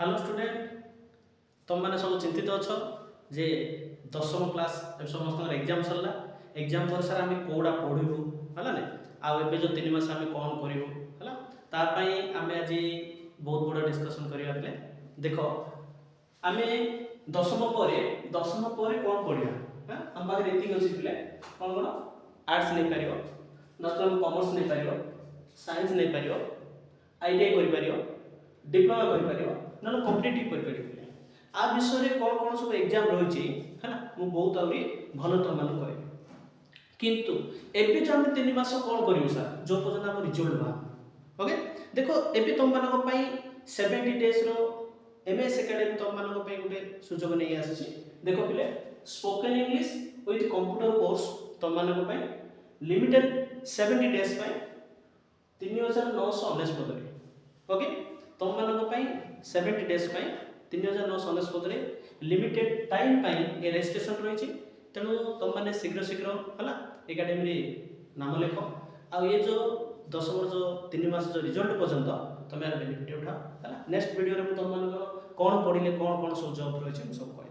hello student तुम मैंने सब चिंतित अच्छ जे दशम क्लास समस्त एग्जाम सरला एग्जाम पर सार आम कौटा पढ़ू है ना आउ जो 3 मास आम कौन करूँ है तापाई आम आज बहुत बड़ा डिस्कसन करवा देख आम दशम पर कौन पढ़ा आम पाखे ये अच्छी पे कौन कौन आर्ट्स नहीं पार नचुराल कॉमर्स नहीं पार साइंस नहीं पार आईटीआई कर डिप्लोमा कर ना कॉम्पिटिटिव कर आ विषय में कौन कौन सब एग्जाम रही है ना मु बहुत आहरी भल तुम मान कह किंतु एबे जो हम 3 मास कौन करूँ सर जो पर्यटन आम रिजल्ट बाहर ओके देखो एबे तुम मान 70 डेज एमएस एकेडमी तुम मान गोटे सुजोग नहीं आसी देखो पिले spoken English with computer course तुम मान लिमिटेड 70 डेज 3999 ओके तुम मान 70 डेज 3999 लिमिटेड टाइम ये रजिस्ट्रेशन रही तेणु तुम मैंने शीघ्र शीघ्र है एकाडेमी नाम लिख आ ये जो 10 वर्ष 3 मास जो रिजल्ट पर्यंत तुम यार बेनिफिट उठाओ है नेक्स्ट वीडियो में तुम मान कौन पढ़ले कौन कौन सब जॉब रही सब कह